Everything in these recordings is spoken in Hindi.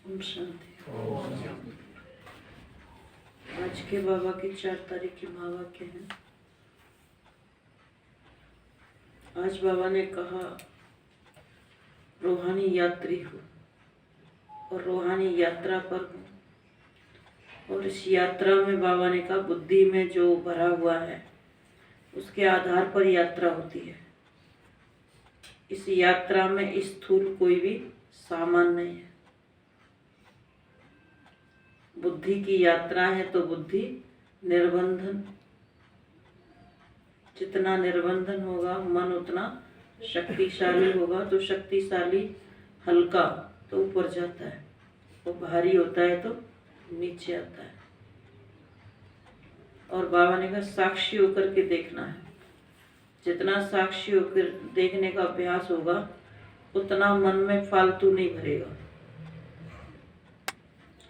ओम शांति। आज के बाबा की 4 तारीख की महावाक्य है। आज बाबा ने कहा रूहानी यात्री हो और रूहानी यात्रा पर हो, और इस यात्रा में बाबा ने कहा बुद्धि में जो भरा हुआ है उसके आधार पर यात्रा होती है। इस यात्रा में स्थूल कोई भी सामान नहीं है। बुद्धि की यात्रा है तो बुद्धि निर्बंधन, जितना निर्बंधन होगा मन उतना शक्तिशाली होगा। तो शक्तिशाली हल्का तो ऊपर जाता है, वो भारी होता है तो नीचे आता है। और बाबा ने कहा साक्षी होकर के देखना है। जितना साक्षी होकर देखने का अभ्यास होगा उतना मन में फालतू नहीं भरेगा,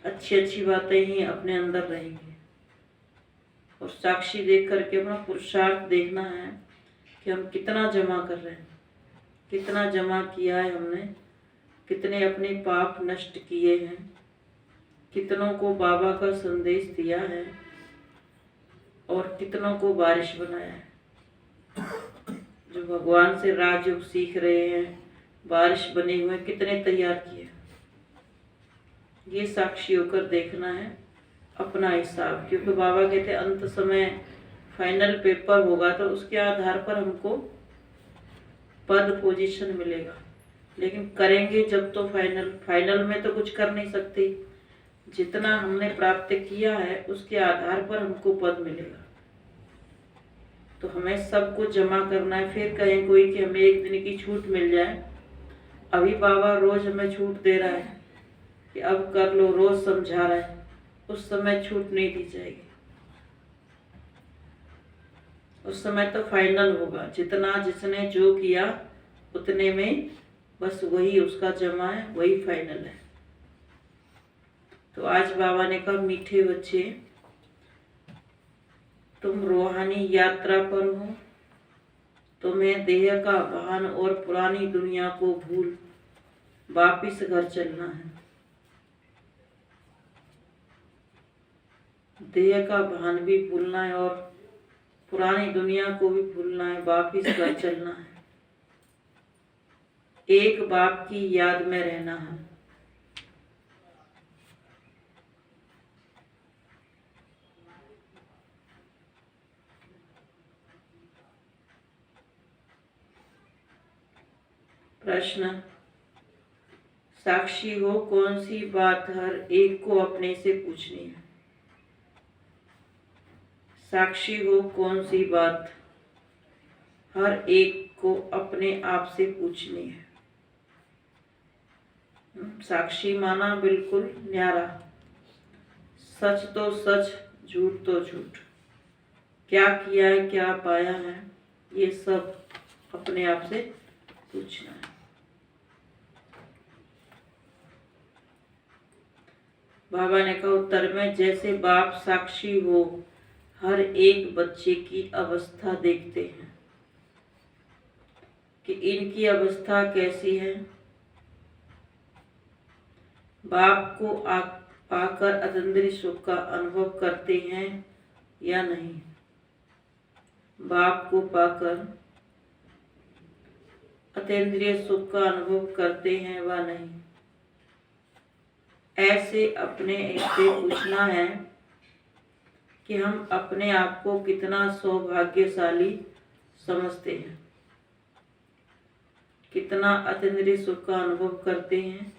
अच्छी अच्छी बातें ही अपने अंदर रहेंगी। और साक्षी देख करके अपना पुरुषार्थ देखना है कि हम कितना जमा कर रहे हैं, कितना जमा किया है हमने, कितने अपने पाप नष्ट किए हैं, कितनों को बाबा का संदेश दिया है और कितनों को बारिश बनाया है। जो भगवान से राजयोग सीख रहे हैं, बारिश बने हुए कितने तैयार किए, ये साक्षी होकर देखना है अपना हिसाब। क्योंकि बाबा कहते अंत समय फाइनल पेपर होगा तो उसके आधार पर हमको पद पोजीशन मिलेगा। लेकिन करेंगे जब तो फाइनल में तो कुछ कर नहीं सकते। जितना हमने प्राप्त किया है उसके आधार पर हमको पद मिलेगा। तो हमें सब कुछ जमा करना है। फिर कहें कोई कि हमें एक दिन की छूट मिल जाए, अभी बाबा रोज हमें छूट दे रहा है कि अब कर लो, रोज समझा रहा है, उस समय छूट नहीं दी जाएगी। उस समय तो फाइनल होगा। जितना जिसने जो किया उतने में बस वही उसका जमा है, वही फाइनल है। तो आज बाबा ने कहा मीठे बच्चे तुम रूहानी यात्रा पर हो, तुम्हें देह का भान और पुरानी दुनिया को भूल वापिस घर चलना है। देह का भान भी भूलना है और पुरानी दुनिया को भी भूलना है, वापिस घर चलना है। एक बाप की याद में रहना है। प्रश्न, साक्षी हो कौन सी बात हर एक को अपने से पूछनी है? साक्षी हो कौन सी बात हर एक को अपने आप से पूछनी है? साक्षी माना बिल्कुल न्यारा, सच तो सच, झूठ तो झूठ, क्या किया है क्या पाया है ये सब अपने आप से पूछना है। बाबा ने कहा उत्तर में, जैसे बाप साक्षी हो हर एक बच्चे की अवस्था देखते हैं कि इनकी अवस्था कैसी है। बाप को पाकर अतीन्द्रिय सुख का अनुभव करते हैं या नहीं? बाप को पाकर अतीन्द्रिय सुख का अनुभव करते हैं व नहीं? ऐसे अपने से पूछना है कि हम अपने आप को कितना सौभाग्यशाली समझते हैं, कितना अतीन्द्रिय सुख का अनुभव करते हैं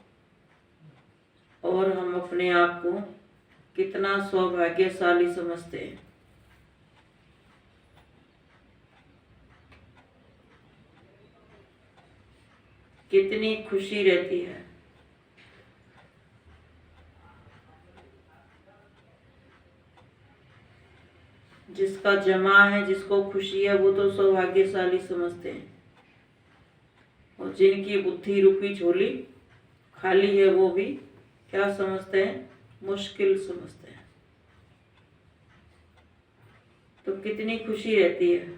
और हम अपने आप को कितना सौभाग्यशाली समझते हैं। कितनी खुशी रहती है। जिसका जमा है, जिसको खुशी है, वो तो सौभाग्यशाली समझते हैं। और जिनकी बुद्धि रूपी झोली खाली है वो भी क्या समझते हैं? मुश्किल समझते हैं। तो कितनी खुशी रहती है।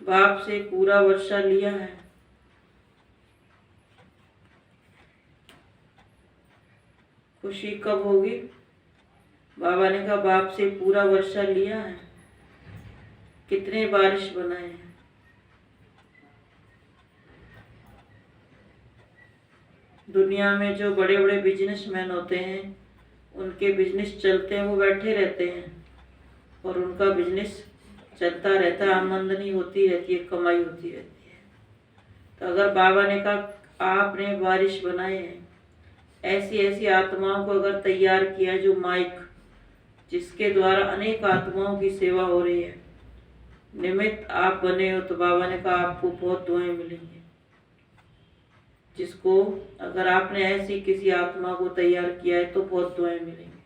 बाप से पूरा वर्षा लिया है, खुशी कब होगी? बाबा ने कहा बाप से पूरा वर्षा लिया है, कितने बारिश बनाए हैं। दुनिया में जो बड़े बड़े बिजनेसमैन होते हैं, उनके बिजनेस चलते हैं, वो बैठे रहते हैं और उनका बिजनेस चलता रहता है, आमदनी होती रहती है, कमाई होती रहती है। तो अगर बाबा ने कहा आपने बारिश बनाए हैं, ऐसी ऐसी आत्माओं को अगर तैयार किया जो माइक, जिसके द्वारा अनेक आत्माओं की सेवा हो रही है, निमित्त आप बने हो, तो बाबा ने कहा आपको बहुत दुआएं मिलेंगी। जिसको अगर आपने ऐसी किसी आत्मा को तैयार किया है तो बहुत दुआएं मिलेंगी,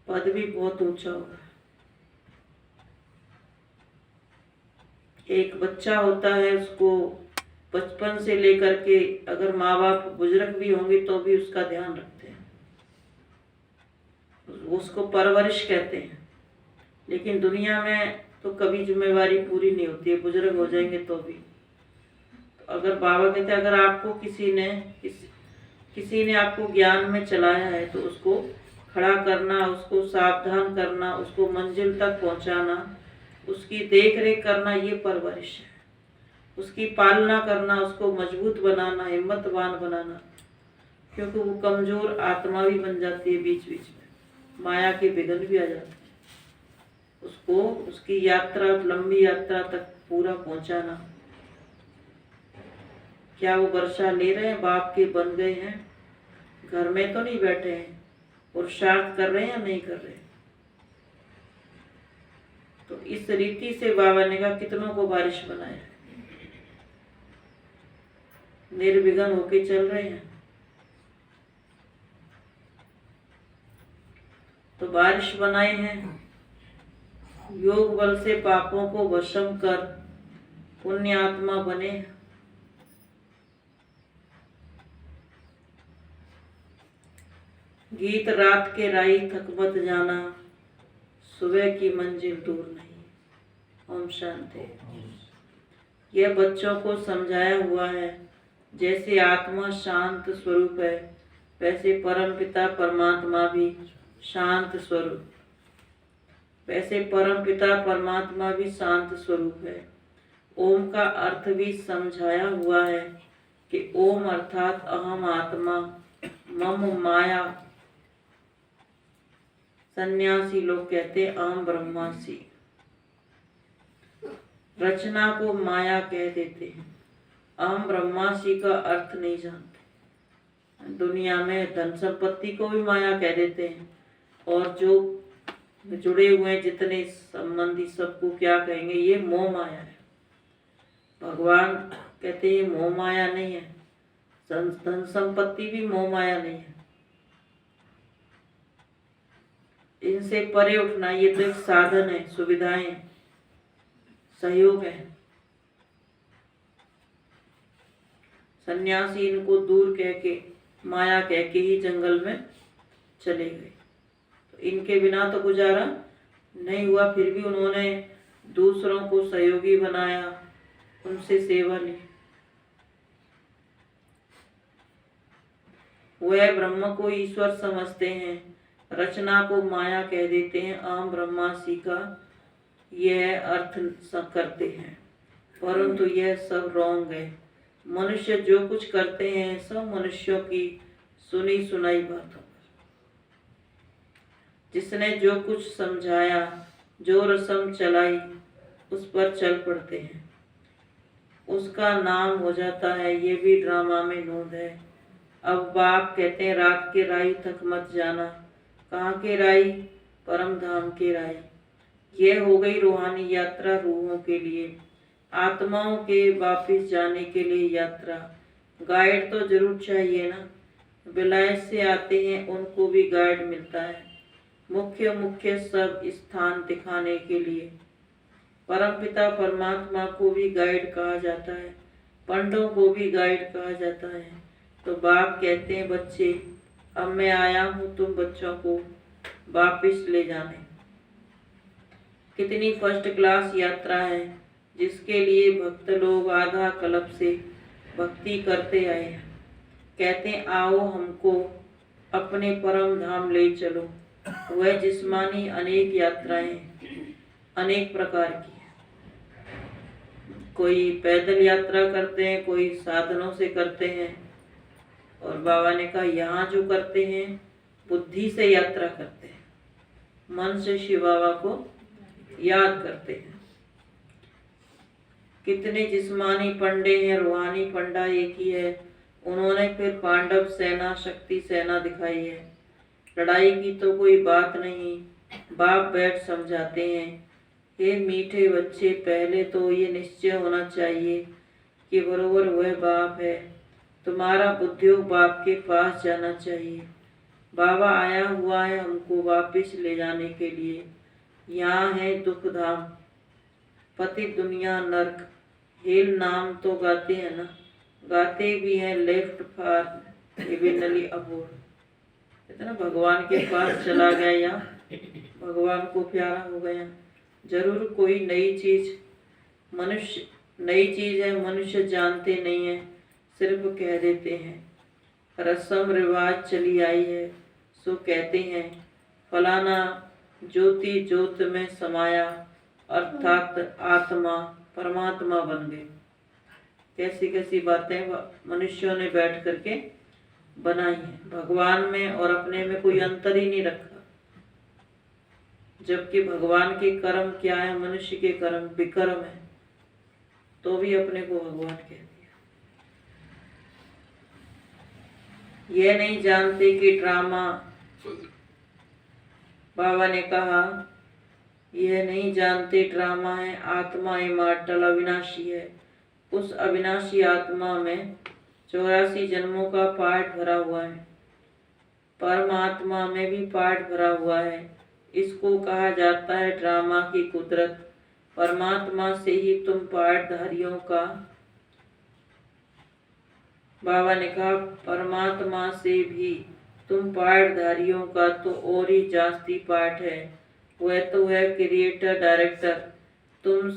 पद भी बहुत ऊंचा होगा। एक बच्चा होता है, उसको बचपन से लेकर के, अगर माँ बाप बुजुर्ग भी होंगे तो भी उसका ध्यान रखते हैं, उसको परवरिश कहते हैं। लेकिन दुनिया में तो कभी जिम्मेवारी पूरी नहीं होती है, बुजुर्ग हो जाएंगे तो भी। तो अगर बाबा कहते हैं अगर आपको किसी ने आपको ज्ञान में चलाया है तो उसको खड़ा करना, उसको सावधान करना, उसको मंजिल तक पहुंचाना, उसकी देख रेख करना, ये परवरिश है। उसकी पालना करना, उसको मजबूत बनाना, हिम्मतवान बनाना, क्योंकि वो कमजोर आत्मा भी बन जाती है, बीच बीच में माया के विघ्न भी आ जाते हैं। उसको उसकी यात्रा, लंबी यात्रा तक पूरा पहुंचाना। क्या वो वर्षा ले रहे हैं? बाप के बन गए हैं, घर में तो नहीं बैठे हैं, पुरुषार्थ कर रहे हैं या नहीं कर रहे? तो इस रीति से बाबा ने कहा कितनों को बारिश बनाया, निर्विघ्न होके चल रहे हैं। तो बारिश बनाए हैं, योग बल से पापों को वशम कर पुण्य आत्मा बने। गीत रात के राई थक मत जाना, सुबह की मंजिल दूर नहीं। ओम शांति। यह बच्चों को समझाया हुआ है, जैसे आत्मा शांत स्वरूप है, वैसे परम पिता परमात्मा भी शांत स्वरूप, वैसे परम पिता परमात्मा भी शांत स्वरूप है। ओम का अर्थ भी समझाया हुआ है कि ओम अर्थात अहम आत्मा, मम माया। सन्यासी लोग कहते अहम ब्रह्मासी, रचना को माया कह देते हैं, अहम ब्रह्मासी का अर्थ नहीं जानते। दुनिया में धन संपत्ति को भी माया कह देते हैं, और जो जुड़े हुए जितने संबंधी सबको क्या कहेंगे? ये मोह माया है। भगवान कहते हैं मोह माया नहीं है, धन संपत्ति भी मोह माया नहीं है। इनसे परे उठना, ये तो एक साधन है, सुविधाएं, सहयोग है। सन्यासी इनको दूर कह के, माया कह के ही जंगल में चले गए। तो इनके बिना तो गुजारा नहीं हुआ, फिर भी उन्होंने दूसरों को सहयोगी बनाया, उनसे सेवा ली। वह ब्रह्म को ईश्वर समझते हैं, रचना को माया कह देते हैं, अहम ब्रह्मासी का यह अर्थ करते हैं, परंतु यह सब रॉन्ग है। मनुष्य जो कुछ करते हैं सब मनुष्यों की सुनी सुनाई बातों पर, जिसने जो कुछ समझाया, जो रस्म चलाई, उस पर चल पड़ते हैं, उसका नाम हो जाता है। ये भी ड्रामा में नूंद है। अब बाप कहते हैं रात के राई तक मत जाना। कहाँ के राई? परम धाम के राई। यह हो गई रूहानी यात्रा, रूहों के लिए, आत्माओं के वापिस जाने के लिए यात्रा। गाइड तो जरूर चाहिए ना, विलायत से आते हैं उनको भी गाइड मिलता है, मुख्य मुख्य सब स्थान दिखाने के लिए। परमपिता परमात्मा को भी गाइड कहा जाता है, पंडों को भी गाइड कहा जाता है। तो बाप कहते हैं बच्चे, अब मैं आया हूँ तुम बच्चों को वापिस ले जाने। कितनी फर्स्ट क्लास यात्रा है, जिसके लिए भक्त लोग आधा कल्प से भक्ति करते आए हैं। कहते हैं आओ हमको अपने परम धाम ले चलो। वह जिस्मानी अनेक यात्राएं अनेक प्रकार की है। कोई पैदल यात्रा करते हैं, कोई साधनों से करते हैं, और बाबा ने कहा यहाँ जो करते हैं बुद्धि से यात्रा करते हैं, मन से शिव बाबा को याद करते हैं। कितने जिस्मानी पंडे हैं, रूहानी पंडा एक ही है। उन्होंने फिर पांडव सेना, शक्ति सेना दिखाई है। लड़ाई की तो कोई बात नहीं, बाप बैठ समझाते हैं। हे मीठे बच्चे, पहले तो ये निश्चय होना चाहिए कि बरोबर वह बाप है। तुम्हारा बुद्धियोग बाप के पास जाना चाहिए। बाबा आया हुआ है हमको वापस ले जाने के लिए। यहाँ है दुख धाम, पति दुनिया नरक। हेल नाम तो गाते हैं ना, गाते भी हैं लेफ्ट फॉर हेवेनली अबोर्ड। इतना भगवान के पास चला गया या भगवान को प्यारा हो गया। जरूर कोई नई चीज है, मनुष्य जानते नहीं है, सिर्फ कह देते हैं। रस्म रिवाज चली आई है, सो कहते हैं फलाना ज्योति ज्योत में समाया, अर्थात आत्मा परमात्मा बन गए। कैसी कैसी बातें मनुष्यों ने बैठ करके बनाई है। भगवान में और अपने में कोई अंतर ही नहीं रखा, जबकि भगवान के कर्म क्या है, मनुष्य के कर्म विकर्म है, तो भी अपने को भगवान कह दिया। यह नहीं जानते कि ड्रामा, बाबा ने कहा यह नहीं जानते ड्रामा है। आत्मा इमॉर्टल अविनाशी है। उस अविनाशी आत्मा में 84 जन्मों का पार्ट भरा हुआ है। परमात्मा में भी पार्ट भरा हुआ है। इसको कहा जाता है ड्रामा की कुदरत। परमात्मा से ही तुम पार्टधारियों का, बाबा ने कहा परमात्मा से भी तुम पार्टधारियों का तो और ही जास्ती पार्ट है। वह तो है क्रिएटर डायरेक्टर। तुम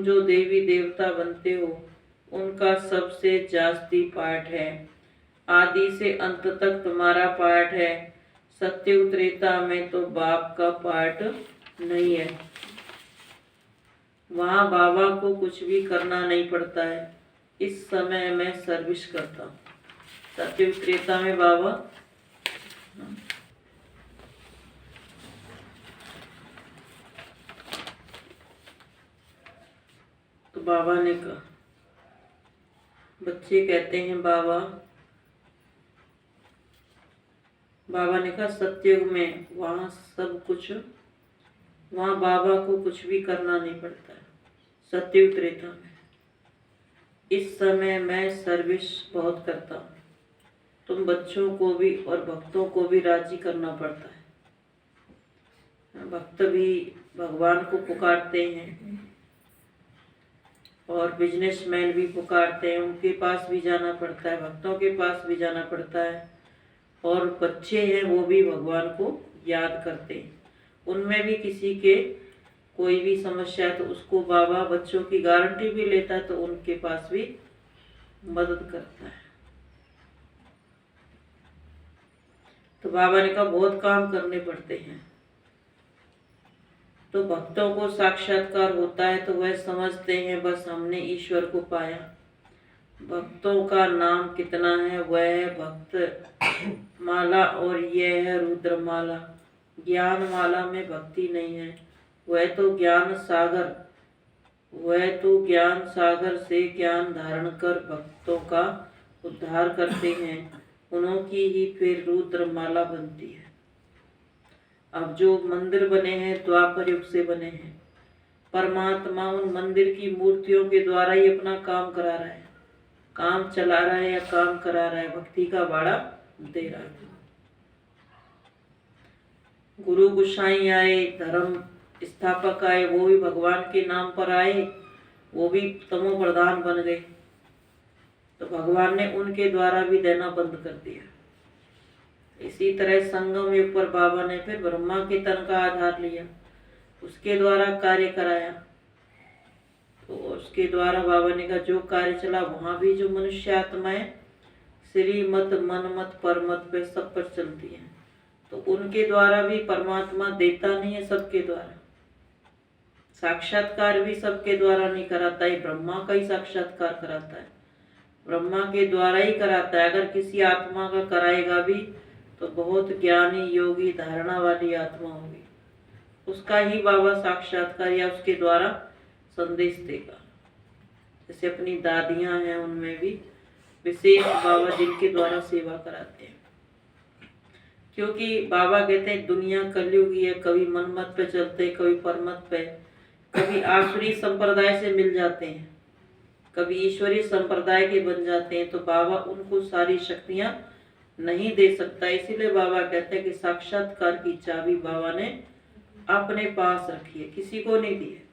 जो देवी देवता बनते हो उनका सबसे जास्ती पार्ट है। आदि से अंत तक तुम्हारा पार्ट है। सत्युग त्रेता में तो बाप का पार्ट नहीं है। वहाँ बाबा को कुछ भी करना नहीं पड़ता है। इस समय मैं सर्विस करता हूँ। सत्युग त्रेता में बाबा तो बाबा ने कहा, बच्चे कहते हैं बाबा ने कहा सत्युग में वहाँ सब कुछ, वहाँ बाबा को कुछ भी करना नहीं पड़ता है। सत्युग त्रेता में इस समय मैं सर्विस बहुत करता हूँ। तुम बच्चों को भी और भक्तों को भी राजी करना पड़ता है। भक्त भी भगवान को पुकारते हैं और बिजनेसमैन भी पुकारते हैं, उनके पास भी जाना पड़ता है, भक्तों के पास भी जाना पड़ता है। और बच्चे हैं वो भी भगवान को याद करते हैं। उनमें भी किसी के कोई भी समस्या है तो उसको बाबा बच्चों की गारंटी भी लेता है, तो उनके पास भी मदद करता है। तो बाबा ने कहा बहुत काम करने पड़ते हैं। तो भक्तों को साक्षात्कार होता है तो वह समझते हैं बस हमने ईश्वर को पाया। भक्तों का नाम कितना है, वह है भक्त माला और यह है रुद्र माला। ज्ञान माला में भक्ति नहीं है। वह तो ज्ञान सागर से ज्ञान धारण कर भक्तों का उद्धार करते हैं। उन्हों की ही फिर रुद्र माला बनती है। अब जो मंदिर बने हैं द्वापर युग से बने हैं। परमात्मा उन मंदिर की मूर्तियों के द्वारा ही अपना काम करा रहा है, काम चला रहा है या काम करा रहा है, भक्ति का बाड़ा दे रहा है। गुरु गोसाई आए, धर्म स्थापक आए, वो भी भगवान के नाम पर आए, वो भी तमो प्रधान बन गए। तो भगवान ने उनके द्वारा भी देना बंद कर दिया। इसी तरह संगम युग पर बाबा ने फिर ब्रह्मा के तन का आधार लिया, उसके द्वारा कार्य कराया। तो उसके द्वारा बाबा ने कहा जो कार्य चला वहाँ भी जो मनुष्य आत्माएं श्रीमत, मनमत, परमत पे सब पर चलती है। तो उनके द्वारा भी परमात्मा देता नहीं है, सबके द्वारा साक्षात्कार भी सबके द्वारा नहीं कराता है, ब्रह्मा का ही साक्षात्कार कराता है, ब्रह्मा के द्वारा ही कराता है। अगर किसी आत्मा का कराएगा भी तो बहुत ज्ञानी, योगी, धारणा वाली आत्मा होगी, उसका ही बाबा साक्षात्कार या उसके द्वारा संदेश देगा। जैसे अपनी दादियां हैं, उनमें भी विशेष बाबा जिनके द्वारा सेवा कराते हैं, क्योंकि बाबा कहते हैं दुनिया कलयुगी है, कभी मनमत पे चलते, कभी परमत पे, कभी आसुरी संप्रदाय से मिल जाते हैं, कभी ईश्वरीय संप्रदाय के बन जाते हैं, तो बाबा उनको सारी शक्तियां नहीं दे सकता। इसीलिए बाबा कहते हैं कि साक्षात्कार की चाबी बाबा ने अपने पास रखी है, किसी को नहीं दी है।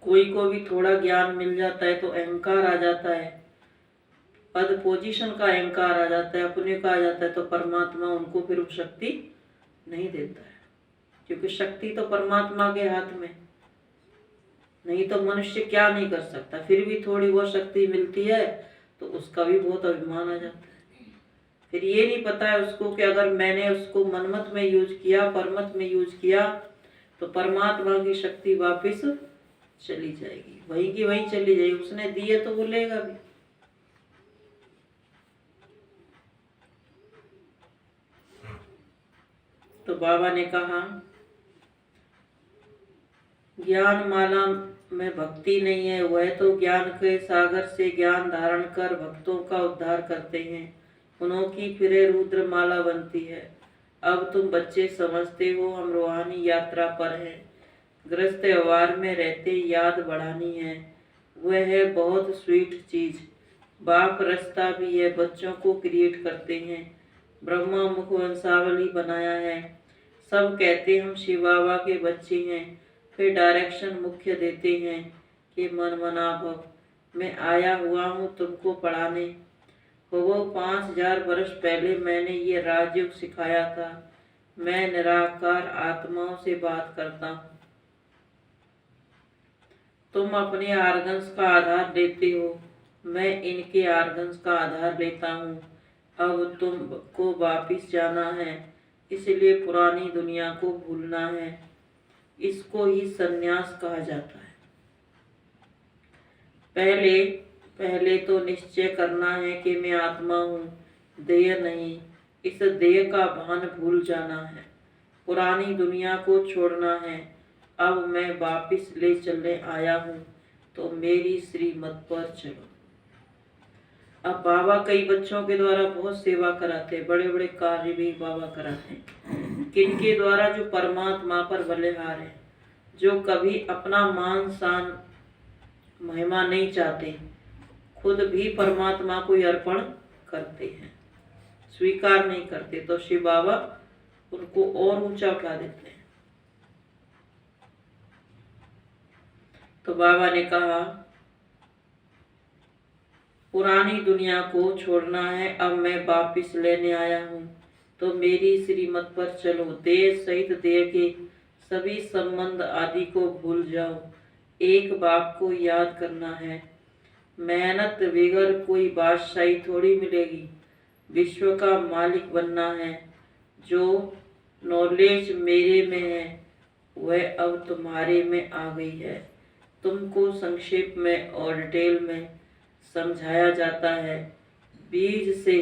कोई को भी थोड़ा ज्ञान मिल जाता है तो अहंकार आ जाता है, पद पोजीशन का अहंकार आ जाता है, अपने का आ जाता है, तो परमात्मा उनको फिर वो शक्ति नहीं देता है, क्योंकि शक्ति तो परमात्मा के हाथ में, नहीं तो मनुष्य क्या नहीं कर सकता। फिर भी थोड़ी बहुत शक्ति मिलती है तो उसका भी बहुत अभिमान आ जाता है। फिर ये नहीं पता है उसको कि अगर मैंने उसको मनमत में यूज किया, परमत में यूज किया, तो परमात्मा की शक्ति वापस चली जाएगी, वहीं की वहीं चली जाएगी। उसने दी है तो वो लेगा भी। तो बाबा ने कहा ज्ञान माला में भक्ति नहीं है, वह तो ज्ञान के सागर से ज्ञान धारण कर भक्तों का उद्धार करते हैं, उन्हों की फिरे रुद्र माला बनती है। अब तुम बच्चे समझते हो हम रूहानी यात्रा पर हैं, ग्रस्त व्यवहार में रहते याद बढ़ानी है, वह है बहुत स्वीट चीज। बाप रास्ता भी है, बच्चों को क्रिएट करते हैं, ब्रह्मा मुख वंशावली बनाया है, सब कहते हम शिव बाबा के बच्चे हैं, फिर डायरेक्शन मुख्य देते हैं कि मन मना भव, मैं आया हुआ हूँ तुमको पढ़ाने। वो 5000 वर्ष पहले मैंने ये राजयोग सिखाया था, मैं निराकार आत्माओं से बात करता हूँ, तुम अपने आर्गन्स का आधार लेते हो, मैं इनके आर्गन्स का आधार लेता हूँ। अब तुमको वापिस जाना है, इसलिए पुरानी दुनिया को भूलना है, इसको ही संन्यास कहा जाता है। पहले तो निश्चय करना है कि मैं आत्मा हूँ, देह नहीं। इस देह का भान भूल जाना है, पुरानी दुनिया को छोड़ना है। अब मैं वापिस ले चलने आया हूँ, तो मेरी श्रीमत पर चलो। अब बाबा कई बच्चों के द्वारा बहुत सेवा कराते हैं, बड़े बड़े कार्य भी बाबा कराते हैं, किनके द्वारा जो परमात्मा पर बलिहार है, जो कभी अपना मान शान महिमा नहीं चाहते, खुद भी परमात्मा को अर्पण करते हैं, स्वीकार नहीं करते, तो शिव बाबा उनको और ऊंचा उठा देते हैं। तो बाबा ने कहा पुरानी दुनिया को छोड़ना है, अब मैं वापिस लेने आया हूँ, तो मेरी श्रीमत पर चलो। देह सहित देह के सभी संबंध आदि को भूल जाओ, एक बाप को याद करना है। मेहनत बगैर कोई बादशाही थोड़ी मिलेगी, विश्व का मालिक बनना है। जो नॉलेज मेरे में है वह अब तुम्हारे में आ गई है। तुमको संक्षेप में और डिटेल में समझाया जाता है। बीज से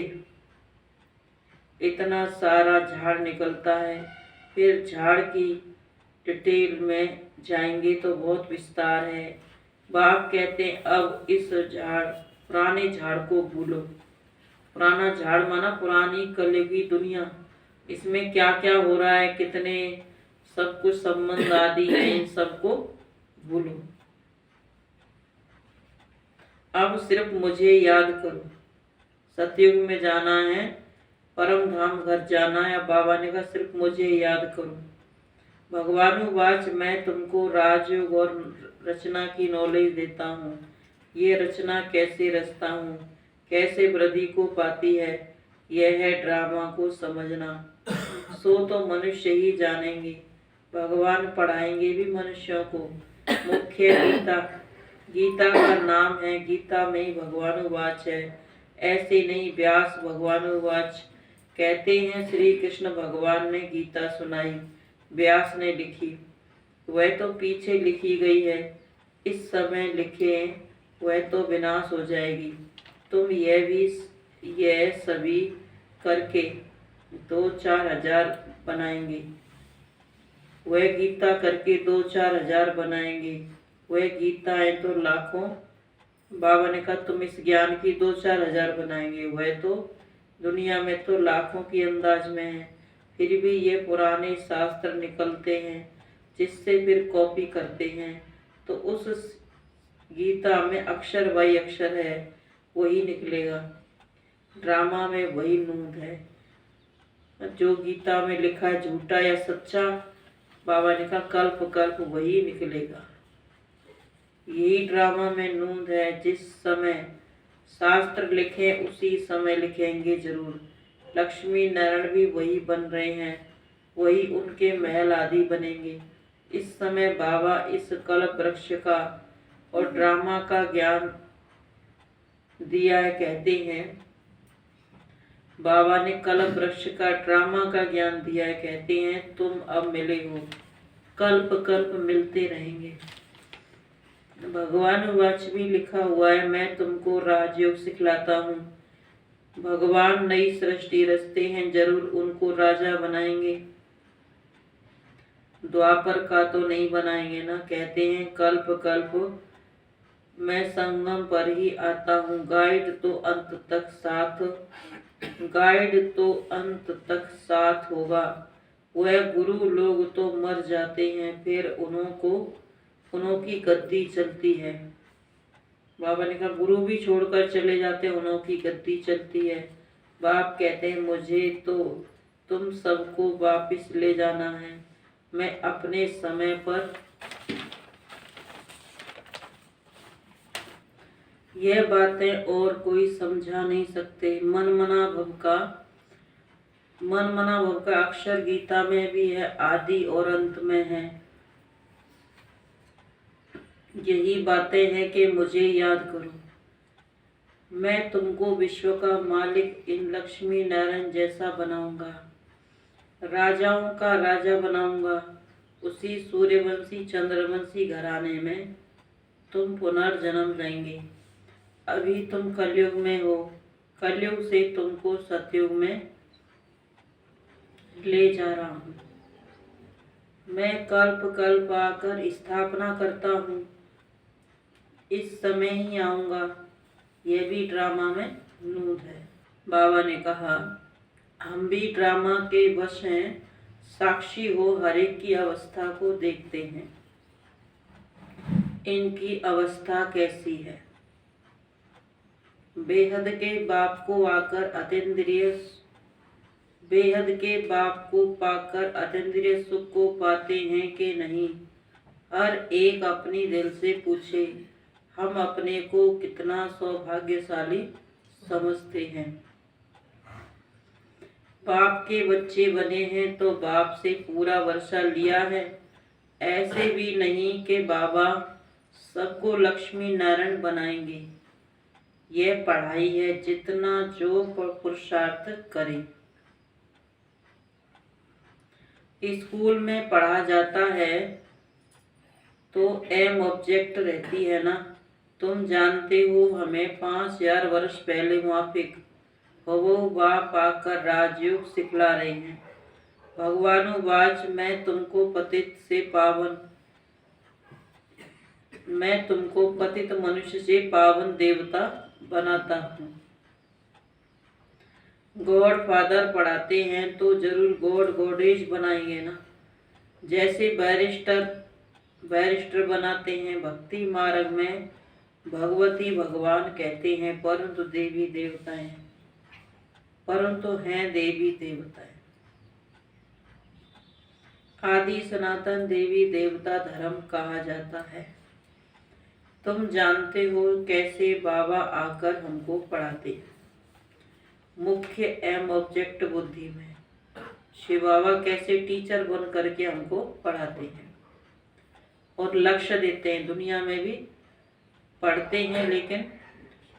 इतना सारा झाड़ निकलता है, फिर झाड़ की डिटेल में जाएंगे तो बहुत विस्तार है। बाप कहते हैं अब इस पुराने झाड़ को भूलो। पुराना झाड़ माना पुरानी कलयुगी दुनिया, इसमें क्या क्या हो रहा है, कितने सब कुछ संबंध आदि है, इन सबको भूलो। अब सिर्फ मुझे याद करो। सतयुग में जाना है, परम धाम घर जाना है। बाबा ने कहा सिर्फ मुझे याद करो। भगवानुवाच मैं तुमको राजयोग और रचना की नॉलेज देता हूँ। ये रचना कैसे रचता हूँ, कैसे वृद्धि को पाती है, यह है ड्रामा को समझना। सो तो मनुष्य ही जानेंगे, भगवान पढ़ाएंगे भी मनुष्यों को। मुख्य गीता गीता का नाम है, गीता में ही भगवान वाच है, ऐसे नहीं व्यास भगवान वाच। कहते हैं श्री कृष्ण भगवान ने गीता सुनाई, व्यास ने लिखी, वह तो पीछे लिखी गई है, इस समय लिखे वह तो विनाश हो जाएगी। तुम यह सभी करके 2-4 हजार बनाएंगे, वह गीता करके 2-4 हजार बनाएंगे, वह गीता है तो लाखों। बाबा ने कहा तुम इस ज्ञान की 2-4 हजार बनाएंगे, वह तो दुनिया में तो लाखों की अंदाज में है। फिर भी ये पुराने शास्त्र निकलते हैं जिससे फिर कॉपी करते हैं, तो उस गीता में अक्षर वही अक्षर है, वही निकलेगा। ड्रामा में वही नूंद है, जो गीता में लिखा है झूठा या सच्चा, बाबा ने कहा कल्प कल्प वही निकलेगा। यही ड्रामा में नूंद है, जिस समय शास्त्र लिखे उसी समय लिखेंगे जरूर। लक्ष्मी नारायण भी वही बन रहे हैं, वही उनके महल आदि बनेंगे। इस समय बाबा इस कल्प वृक्ष का और ड्रामा का ज्ञान दिया है। कहते हैं बाबा ने कल्प वृक्ष का ड्रामा का ज्ञान दिया है। कहते हैं तुम अब मिले हो, कल्प कल्प मिलते रहेंगे। भगवान वाच भी लिखा हुआ है, मैं तुमको राजयोग सिखलाता हूँ। भगवान नई सृष्टि रचते हैं, जरूर उनको राजा बनाएंगे, द्वापर का तो नहीं बनाएंगे ना। कहते हैं कल्प कल्प मैं संगम पर ही आता हूँ, गाइड तो अंत तक साथ होगा। वह गुरु लोग तो मर जाते हैं, फिर उन्हों की गद्दी चलती है। बाबा ने कहा गुरु भी छोड़कर चले जाते, उन्हों की गद्दी चलती है। बाप कहते हैं मुझे तो तुम सबको वापिस ले जाना है, मैं अपने समय पर। यह बातें और कोई समझा नहीं सकते। मन मना भव का अक्षर गीता में भी है, आदि और अंत में है। यही बातें हैं कि मुझे याद करो, मैं तुमको विश्व का मालिक इन लक्ष्मी नारायण जैसा बनाऊंगा, राजाओं का राजा बनाऊंगा। उसी सूर्यवंशी चंद्रवंशी घराने में तुम पुनर्जन्म लेंगे। अभी तुम कलयुग में हो, कलयुग से तुमको सतयुग में ले जा रहा हूँ। मैं कल्प कल्प आकर स्थापना करता हूँ, इस समय ही आऊँगा। यह भी ड्रामा में नूद है। बाबा ने कहा हम भी ड्रामा के वश हैं, साक्षी हो हर एक की अवस्था को देखते हैं, इनकी अवस्था कैसी है। बेहद के बाप को पाकर अतीन्द्रिय सुख को पाते हैं कि नहीं। हर एक अपनी दिल से पूछे, हम अपने को कितना सौभाग्यशाली समझते हैं। बाप के बच्चे बने हैं तो बाप से पूरा वर्षा लिया है। ऐसे भी नहीं कि बाबा सबको लक्ष्मी नारायण बनाएंगे। यह पढ़ाई है, जितना जो पुरुषार्थ करे। स्कूल में पढ़ा जाता है तो एम ऑब्जेक्ट रहती है ना। तुम जानते हो हमें 5000 वर्ष पहले मुआफिक वो बाप आकर राजयोग सिखला रहे हैं। भगवान वाच मैं तुमको पतित मनुष्य से पावन देवता बनाता हूँ। गॉड फादर पढ़ाते हैं तो जरूर गॉड गॉडेज बनाएंगे ना। जैसे बैरिस्टर बनाते हैं, भक्ति मार्ग में भगवती भगवान कहते हैं, परंतु हैं देवी देवताएं। आदि सनातन देवी देवता धर्म कहा जाता है। तुम जानते हो कैसे बाबा आकर हमको पढ़ाते हैं। मुख्य एम ऑब्जेक्ट बुद्धि में शिव बाबा कैसे टीचर बन करके हमको पढ़ाते हैं और लक्ष्य देते हैं। दुनिया में भी पढ़ते हैं, लेकिन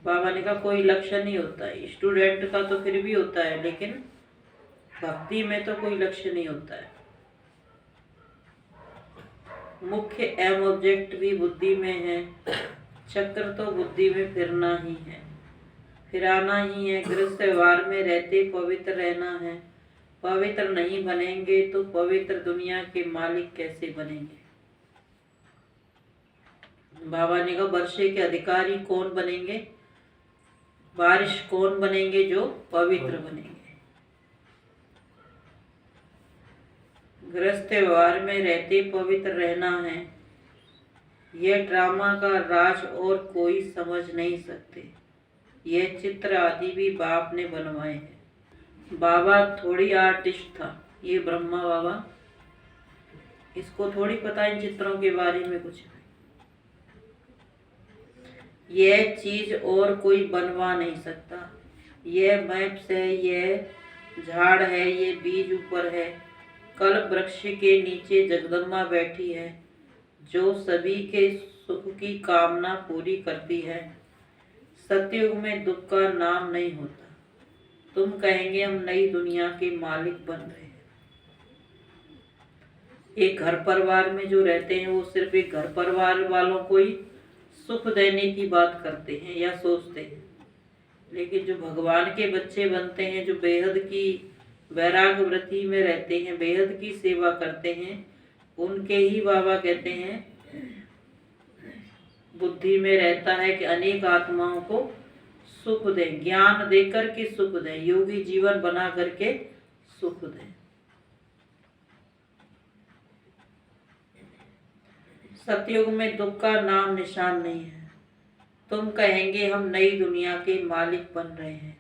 बाबा ने कहा कोई लक्ष्य नहीं होता है। स्टूडेंट का तो फिर भी होता है, लेकिन भक्ति में तो कोई लक्ष्य नहीं होता है। मुख्य एम ऑब्जेक्ट भी बुद्धि में है। चक्र तो बुद्धि में फिरना ही है, फिराना ही है। गृहस्थ व्यवहार में रहते पवित्र रहना है। पवित्र नहीं बनेंगे तो पवित्र दुनिया के मालिक कैसे बनेंगे? बाबा ने कहा वर्षे के अधिकारी कौन बनेंगे? बारिश कौन बनेंगे? जो पवित्र बनेंगे। गृहस्थ व्यवहार में रहते पवित्र रहना है। यह ड्रामा का राज और कोई समझ नहीं सकते। यह चित्र आदि भी बाप ने बनवाए हैं। बाबा थोड़ी आर्टिस्ट था, ये ब्रह्मा बाबा, इसको थोड़ी पता इन चित्रों के बारे में कुछ। यह चीज और कोई बनवा नहीं सकता। यह मैप्स है, यह झाड़ है, ये बीज ऊपर है। कल्प वृक्ष के नीचे जगदम्बा बैठी है, जो सभी के सुख की कामना पूरी करती है। सतयुग में दुख का नाम नहीं होता। तुम कहेंगे हम नई दुनिया के मालिक बन रहे हैं। एक घर परिवार में जो रहते हैं वो सिर्फ एक घर परिवार वालों को ही सुख देने की बात करते हैं या सोचते हैं, लेकिन जो भगवान के बच्चे बनते हैं, जो बेहद की वैराग्य वृत्ति में रहते हैं, बेहद की सेवा करते हैं, उनके ही बाबा कहते हैं बुद्धि में रहता है कि अनेक आत्माओं को सुख दें, ज्ञान दे करके सुख दें, योगी जीवन बना करके सुख दें। सतयुग में दुख का नाम निशान नहीं है। तुम कहेंगे हम नई दुनिया के मालिक बन रहे हैं।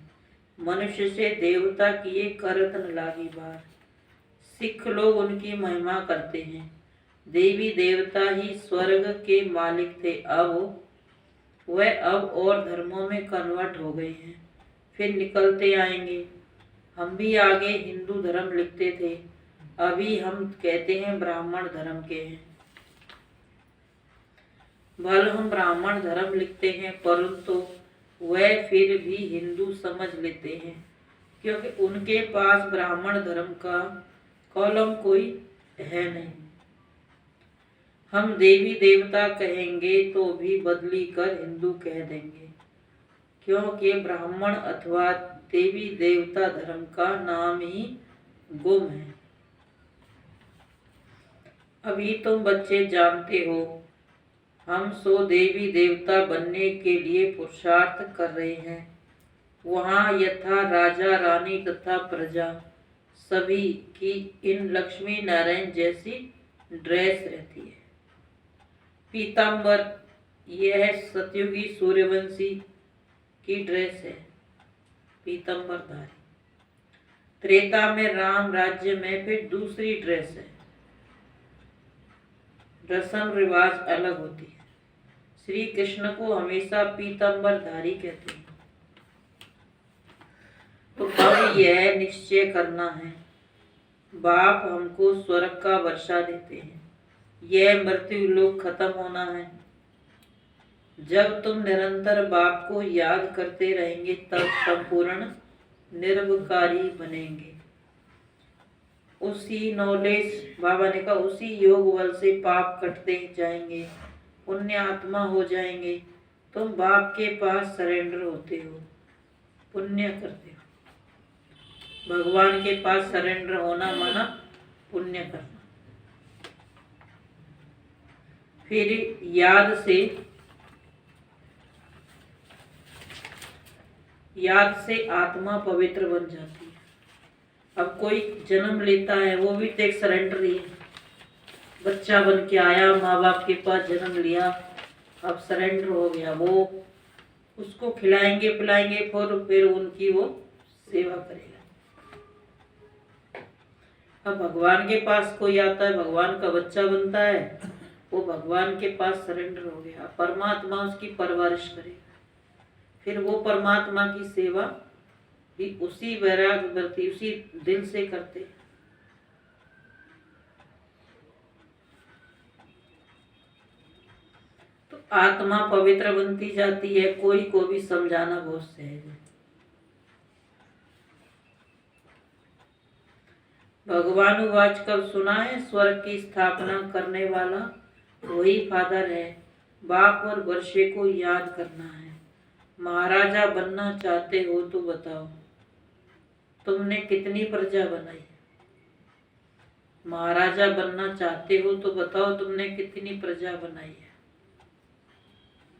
मनुष्य से देवता किए करत न लागी बार। सिख लोग उनकी महिमा करते हैं। देवी देवता ही स्वर्ग के मालिक थे, अब और धर्मों में कन्वर्ट हो गए हैं, फिर निकलते आएंगे। हम भी आगे हिंदू धर्म लिखते थे, अभी हम कहते हैं ब्राह्मण धर्म के हैं। भले हम ब्राह्मण धर्म लिखते हैं, परंतु वह फिर भी हिंदू समझ लेते हैं, क्योंकि उनके पास ब्राह्मण धर्म का कॉलम कोई है नहीं। हम देवी देवता कहेंगे तो भी बदली कर हिंदू कह देंगे, क्योंकि ब्राह्मण अथवा देवी देवता धर्म का नाम ही गुम है। अभी तुम बच्चे जानते हो, हम सो देवी देवता बनने के लिए पुरुषार्थ कर रहे हैं। वहाँ यथा राजा रानी तथा प्रजा सभी की इन लक्ष्मी नारायण जैसी ड्रेस रहती है। पीताम्बर, यह सतयुगी सूर्यवंशी की ड्रेस है, पीताम्बरधारी। त्रेता में राम राज्य में फिर दूसरी ड्रेस है। रस्म रिवाज अलग होती है। श्री कृष्ण को हमेशा पीताम्बरधारी कहते हैं। तो अब यह निश्चय करना है, बाप हमको स्वर्ग का वर्षा देते हैं, यह मृत्यु लोक खत्म होना है। जब तुम निरंतर बाप को याद करते रहेंगे तब संपूर्ण निर्विकारी बनेंगे। उसी नॉलेज, बाबा ने कहा उसी योग बल से पाप कटते जाएंगे, पुण्य आत्मा हो जाएंगे। तुम बाप के पास सरेंडर होते हो, पुण्य करते हो। भगवान के पास सरेंडर होना माना पुण्य करना। फिर याद से आत्मा पवित्र बन जाती है। अब कोई जन्म लेता है, वो भी तो एक सरेंडर ही है। बच्चा बन के आया, माँ बाप के पास जन्म लिया, अब सरेंडर हो गया। वो उसको खिलाएंगे पिलाएंगे, फिर उनकी वो सेवा करेगा। अब भगवान के पास कोई आता है, भगवान का बच्चा बनता है, वो भगवान के पास सरेंडर हो गया। परमात्मा उसकी परवरिश करेगा, फिर वो परमात्मा की सेवा भी उसी वैराग्य वृत्ति, उसी दिल से करते हैं। तो आत्मा पवित्र बनती जाती है, कोई को भी समझाना बहुत सहज है। भगवान वाच कब सुना है, स्वर्ग की स्थापना करने वाला वही फादर है। बाप और वर्षे को याद करना है। महाराजा बनना चाहते हो तो बताओ तुमने कितनी प्रजा बनाई। महाराजा बनना चाहते हो तो बताओ तुमने कितनी प्रजा बनाई है।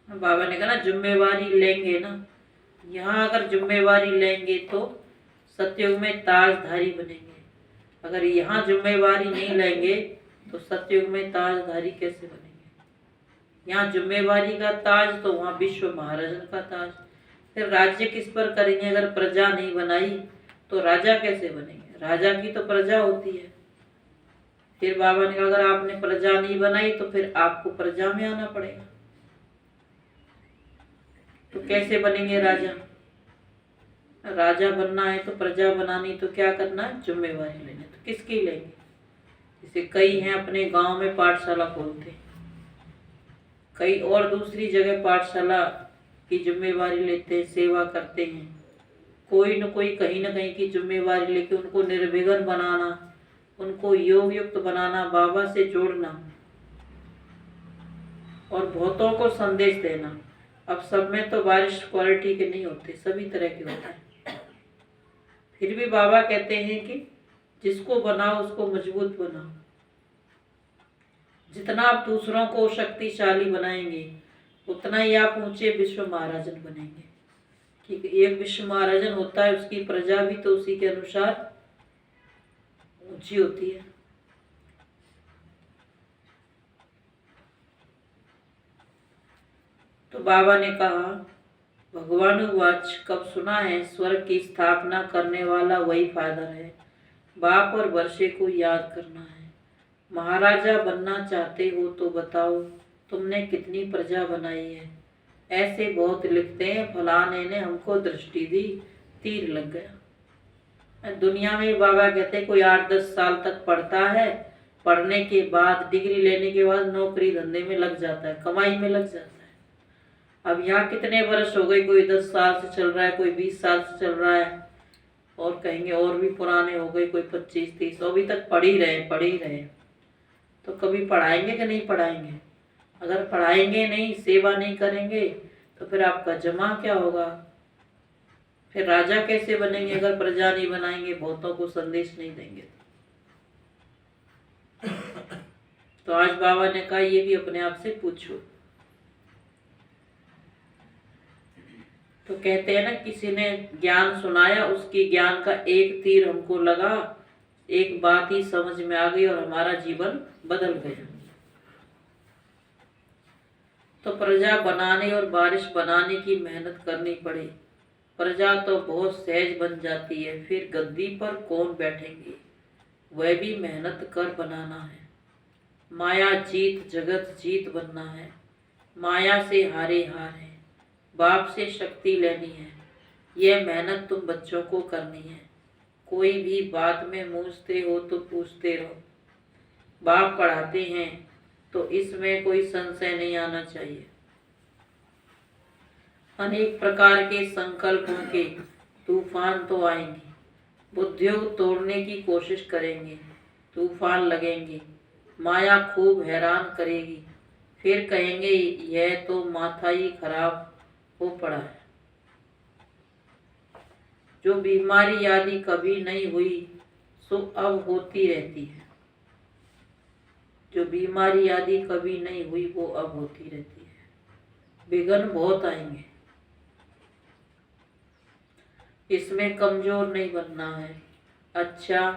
बाबा ने कहा ना, जिम्मेवारी लेंगे ना, यहाँ अगर जिम्मेवारी लेंगे तो सतयुग में ताजधारी बनेंगे। अगर यहाँ जिम्मेवारी नहीं लेंगे तो सतयुग में ताजधारी कैसे बनेंगे। यहाँ जिम्मेवारी का ताज तो वहाँ विश्व महाराजन का ताज। फिर राज्य किस पर करेंगे, अगर प्रजा नहीं बनाई तो राजा कैसे बनेंगे। राजा की तो प्रजा होती है। फिर बाबा ने कहा अगर आपने प्रजा नहीं बनाई तो फिर आपको प्रजा में आना पड़ेगा। तो कैसे बनेंगे राजा। राजा बनना है तो प्रजा बनानी, तो क्या करना है, जिम्मेवारी लेनी। तो किसकी लेंगे। जैसे कई हैं अपने गांव में पाठशाला खोलते, कई और दूसरी जगह पाठशाला की जिम्मेवारी लेते हैं, सेवा करते हैं। कोई न कोई कहीं न कहीं की जिम्मेवारी लेके उनको निर्विघ्न बनाना, उनको योग युक्त बनाना, बाबा से जोड़ना और बहुतों को संदेश देना। अब सब में तो बारिश क्वालिटी के नहीं होते, सभी तरह के होते हैं। फिर भी बाबा कहते हैं कि जिसको बनाओ उसको मजबूत बनाओ। जितना आप दूसरों को शक्तिशाली बनाएंगे उतना ही आप ऊंचे विश्व महाराजन बनेंगे। कि एक विश्व महाराजन होता है, उसकी प्रजा भी तो उसी के अनुसार ऊंची होती है। तो बाबा ने कहा, भगवान वाच कब सुना है, स्वर्ग की स्थापना करने वाला वही फादर है। बाप और वर्षे को याद करना है। महाराजा बनना चाहते हो तो बताओ तुमने कितनी प्रजा बनाई है। ऐसे बहुत लिखते हैं, फलाने ने हमको दृष्टि दी, तीर लग गया। दुनिया में बाबा कहते हैं कोई 8-10 साल तक पढ़ता है, पढ़ने के बाद डिग्री लेने के बाद नौकरी धंधे में लग जाता है, कमाई में लग जाता है। अब यहाँ कितने वर्ष हो गए, कोई 10 साल से चल रहा है, कोई 20 साल से चल रहा है, और कहेंगे और भी पुराने हो गए, कोई 25-30, अभी तक पढ़ ही रहे। तो कभी पढ़ाएंगे कि नहीं पढ़ाएंगे। अगर पढ़ाएंगे नहीं, सेवा नहीं करेंगे तो फिर आपका जमा क्या होगा। फिर राजा कैसे बनेंगे अगर प्रजा नहीं बनाएंगे, बहुतों को संदेश नहीं देंगे। तो आज बाबा ने कहा ये भी अपने आप से पूछो। तो कहते हैं ना, किसी ने ज्ञान सुनाया, उसकी ज्ञान का एक तीर हमको लगा, एक बात ही समझ में आ गई और हमारा जीवन बदल गया। तो प्रजा बनाने और बारिश बनाने की मेहनत करनी पड़े। प्रजा तो बहुत सहज बन जाती है, फिर गद्दी पर कौन बैठेंगे, वह भी मेहनत कर बनाना है। माया जीत जगत जीत बनना है। माया से हारे हार है, बाप से शक्ति लेनी है। यह मेहनत तुम बच्चों को करनी है। कोई भी बात में मूझते हो तो पूछते रहो। बाप पढ़ाते हैं तो इसमें कोई संशय नहीं आना चाहिए। अनेक प्रकार के संकल्पों के तूफान तो आएंगे, बुद्धियों को तोड़ने की कोशिश करेंगे, तूफान लगेंगे, माया खूब हैरान करेगी, फिर कहेंगे यह तो माथा ही खराब हो पड़ा है। जो बीमारी आदि कभी नहीं हुई सो अब होती रहती है। जो बीमारी आदि कभी नहीं हुई वो अब होती रहती है। विघ्न बहुत आएंगे, इसमें कमजोर नहीं बनना है। अच्छा,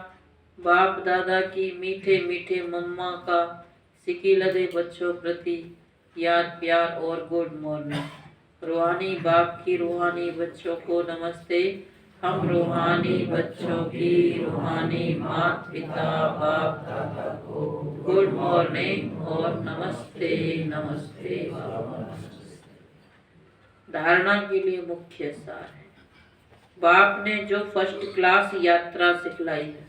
बाप दादा की मीठे मीठे मम्मा का सिकी लगे बच्चों प्रति याद प्यार और गुड मॉर्निंग। रूहानी बाप की रूहानी बच्चों को नमस्ते। हम रूहानी बच्चों की रूहानी माता पिता बाप दादा को गुड मॉर्निंग और नमस्ते नमस्ते। धारणा के लिए मुख्य सार है, बाप ने जो फर्स्ट क्लास यात्रा सिखलाई है,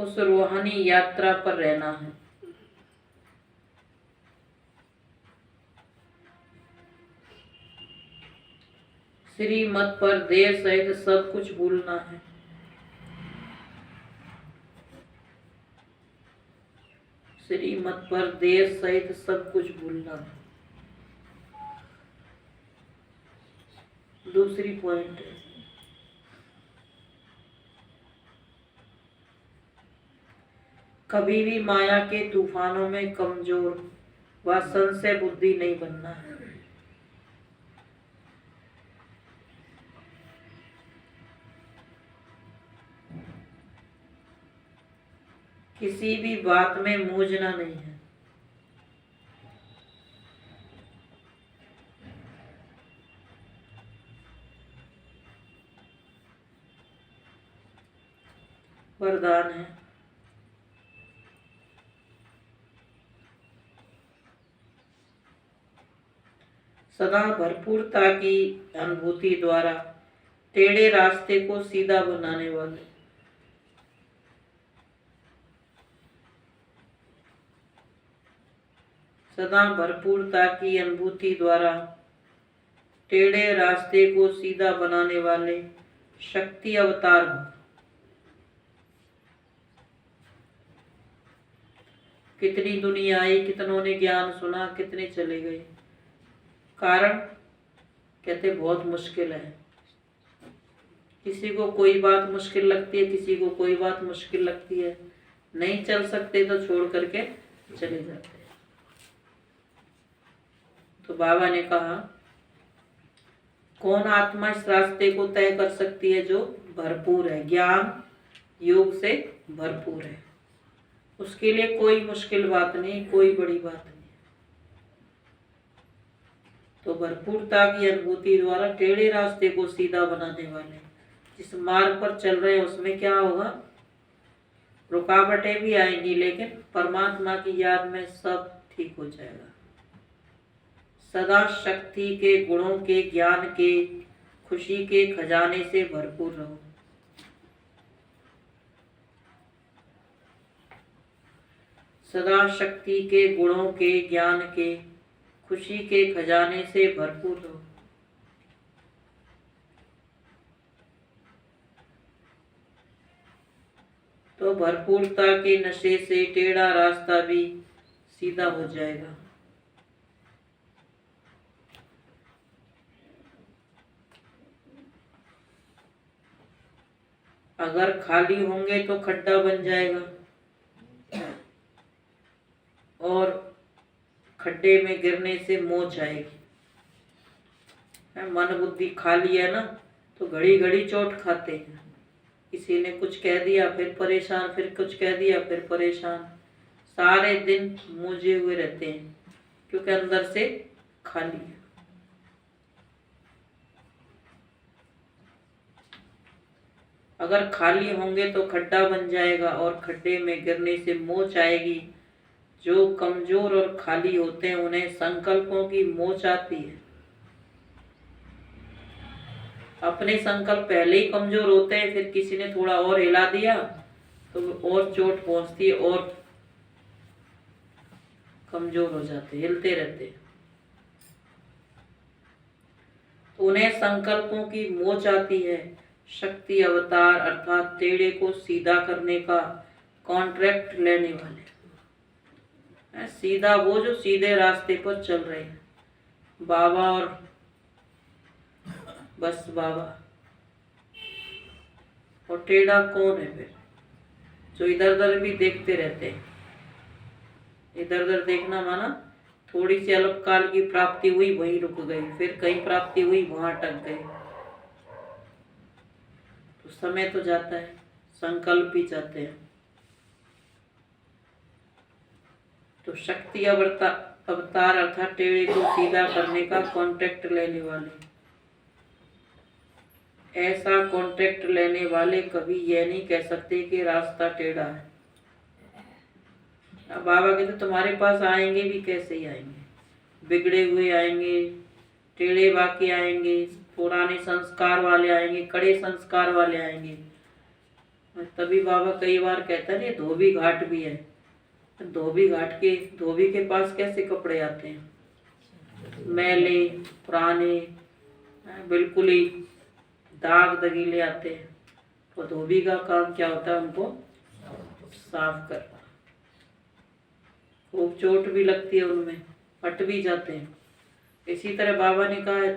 उस रूहानी यात्रा पर रहना है। श्रीमत पर देह सहित सब कुछ भूलना है। श्रीमत पर देह सहित सब कुछ भूलना है। दूसरी पॉइंट है, कभी भी माया के तूफानों में कमजोर व संशय बुद्धि नहीं बनना है। किसी भी बात में मूझना नहीं है। वरदान है, सदा भरपूरता की अनुभूति द्वारा टेढ़े रास्ते को सीधा बनाने वाले। सदा भरपूरता की अनुभूति द्वारा टेढ़े रास्ते को सीधा बनाने वाले शक्ति अवतार हो। कितनी दुनिया आई, कितनों ने ज्ञान सुना, कितने चले गए। कारण कहते बहुत मुश्किल है। किसी को कोई बात मुश्किल लगती है, किसी को कोई बात मुश्किल लगती है। नहीं चल सकते तो छोड़ करके चले जाते हैं। तो बाबा ने कहा, कौन आत्मा इस रास्ते को तय कर सकती है जो भरपूर है, ज्ञान योग से भरपूर है। उसके लिए कोई मुश्किल बात नहीं, कोई बड़ी बात नहीं। तो भरपूरता की अनुभूति द्वारा टेढ़े रास्ते को सीधा बनाने वाले, जिस मार्ग पर चल रहे हैं उसमें क्या होगा, रुकावटें भी आएंगी, लेकिन परमात्मा की याद में सब ठीक हो जाएगा। सदा शक्ति के, गुणों के, ज्ञान के, खुशी के खजाने से भरपूर रहो। सदा शक्ति के, गुणों के, ज्ञान के, खुशी के खजाने से भरपूर रहो। तो भरपूरता के नशे से टेढ़ा रास्ता भी सीधा हो जाएगा। अगर खाली होंगे तो खड्डा बन जाएगा, और खड्डे में गिरने से मोच आएगी। मन बुद्धि खाली है ना, तो घड़ी घड़ी चोट खाते हैं। किसी ने कुछ कह दिया फिर परेशान, फिर कुछ कह दिया फिर परेशान, सारे दिन मूझे हुए रहते हैं, क्योंकि अंदर से खाली है। अगर खाली होंगे तो खड्डा बन जाएगा, और खड्डे में गिरने से मोच आएगी। जो कमजोर और खाली होते हैं उन्हें संकल्पों की मोच आती है। अपने संकल्प पहले ही कमजोर होते हैं, फिर किसी ने थोड़ा और हिला दिया तो और चोट पहुंचती है, और कमजोर हो जाते, हिलते रहते। उन्हें संकल्पों की मोच आती है। शक्ति अवतार अर्थात टेढ़े को सीधा करने का कॉन्ट्रैक्ट लेने वाले। सीधा वो जो सीधे रास्ते पर चल रहे हैं, बाबा और बस बाबा। और टेढ़ा कौन है फिर, जो इधर उधर भी देखते रहते हैं। इधर उधर देखना माना थोड़ी सी अल्पकाल की प्राप्ति हुई वहीं रुक गई, फिर कहीं प्राप्ति हुई वहां अटक गए। तो समय तो जाता है, संकल्प भी जाते हैं। तो शक्ति अवतार अर्थात टेढ़े को सीधा करने का कॉन्ट्रैक्ट लेने वाले। ऐसा कॉन्ट्रैक्ट लेने वाले कभी यह नहीं कह सकते कि रास्ता टेढ़ा है। अब बाबा कहते तुम्हारे पास आएंगे भी कैसे ही आएंगे, बिगड़े हुए आएंगे, टेढ़े बाकी आएंगे, पुराने संस्कार वाले आएंगे, कड़े संस्कार वाले आएंगे। तभी बाबा कई बार कहता है, धोबी घाट भी है। धोबी के पास कैसे कपड़े आते हैं? मैले, पुराने, बिल्कुल ही दाग दगीले आते हैं। तो धोबी का काम क्या होता है? उनको साफ करना। खूब चोट भी लगती है उनमें, फट भी जाते हैं। इसी तरह बाबा ने कहा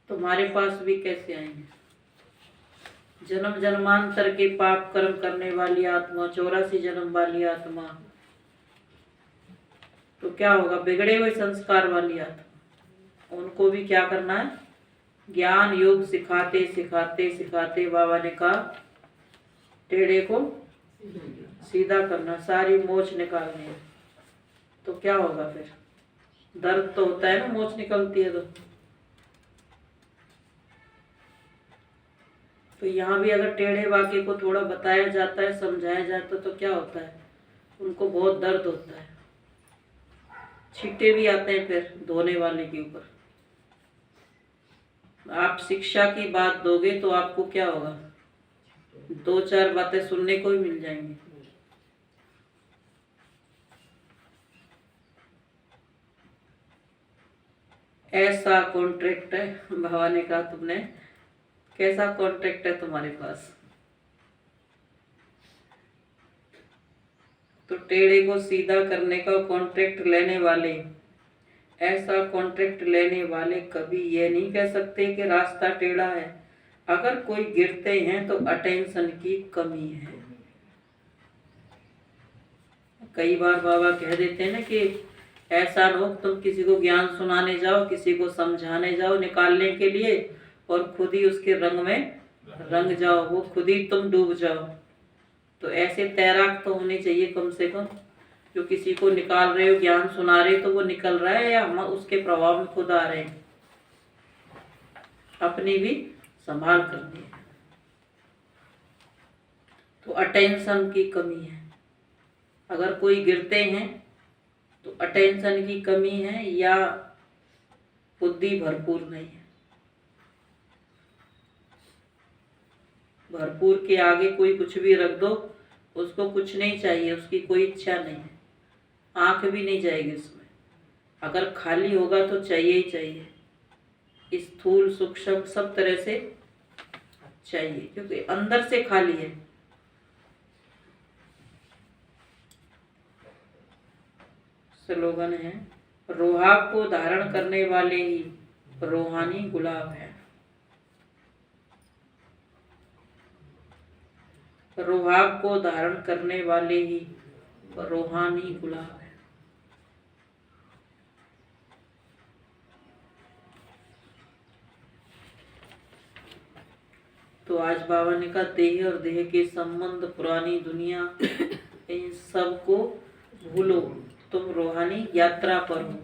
तुम्हारे पास भी कैसे आएंगे? जन्म जन्मांतर के पाप कर्म करने वाली आत्मा, 84 जन्म वाली आत्मा, तो क्या होगा? बिगड़े हुए संस्कार वाली आत्मा। उनको भी क्या करना है? ज्ञान योग सिखाते सिखाते सिखाते बाबा ने कहा टेढ़े को सीधा करना, सारी मोच निकालनी है। तो क्या होगा फिर? दर्द तो होता है ना, मोच निकलती है तो यहाँ भी अगर टेढ़े वाक्य को थोड़ा बताया जाता है, समझाया जाता है, तो क्या होता है? उनको बहुत दर्द होता है, छींटे भी आते हैं फिर धोने वाले के ऊपर। आप शिक्षा की बात दोगे तो आपको क्या होगा? 2-4 बातें सुनने को ही मिल जाएंगी। ऐसा कॉन्ट्रैक्ट है, बाबा ने कहा तुमने कैसा कॉन्ट्रैक्ट है तुम्हारे पास? तो टेढ़े को सीधा करने का कॉन्ट्रैक्ट लेने वाले, ऐसा कॉन्ट्रैक्ट लेने वाले कभी ये नहीं कह सकते कि रास्ता टेढ़ा है। अगर कोई गिरते हैं तो अटेंशन की कमी है। कई बार बाबा कह देते हैं ना कि ऐसा हो तुम किसी को ज्ञान सुनाने जाओ, किसी को समझाने जाओ निकालने के लिए, और खुद ही उसके रंग में रंग जाओ, वो खुद ही तुम डूब जाओ। तो ऐसे तैराक तो होने चाहिए कम से कम, जो किसी को निकाल रहे हो, ज्ञान सुना रहे तो वो निकल रहा है या हम उसके प्रभाव में खुद आ रहे हैं। अपनी भी संभाल करनी है। तो अटेंशन की कमी है। अगर कोई गिरते हैं तो अटेंशन की कमी है या बुद्धि भरपूर नहीं है। भरपूर के आगे कोई कुछ भी रख दो, उसको कुछ नहीं चाहिए, उसकी कोई इच्छा नहीं है, आंख भी नहीं जाएगी उसमें। अगर खाली होगा तो चाहिए ही चाहिए, स्थूल सूक्ष्म सब तरह से चाहिए, क्योंकि अंदर से खाली है। स्लोगन है, रोहाब को धारण करने वाले ही रूहानी गुलाब है। रोहाब को धारण करने वाले ही रूहानी गुलाब है। तो आज बाबा ने कहा देह और देह के संबंध, पुरानी दुनिया, इन सब को भूलो, तुम रूहानी यात्रा पर हो।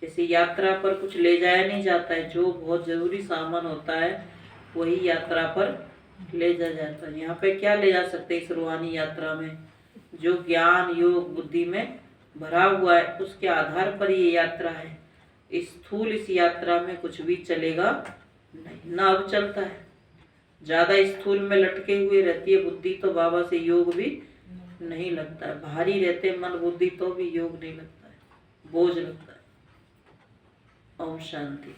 जैसे यात्रा पर कुछ ले जाया नहीं जाता है, जो बहुत जरूरी सामान होता है वही यात्रा पर ले जा जाता है। यहाँ पे क्या ले जा सकते हैं इस रूहानी यात्रा में? जो ज्ञान योग बुद्धि में भरा हुआ है, उसके आधार पर ये यात्रा है। स्थूल इस यात्रा में कुछ भी चलेगा नहीं, ना अब चलता है। ज्यादा स्थूल में लटके हुए रहती है बुद्धि तो बाबा से योग भी नहीं लगता है। भारी रहते मन बुद्धि तो भी योग नहीं लगता है, बोझ लगता है। ओम शांति।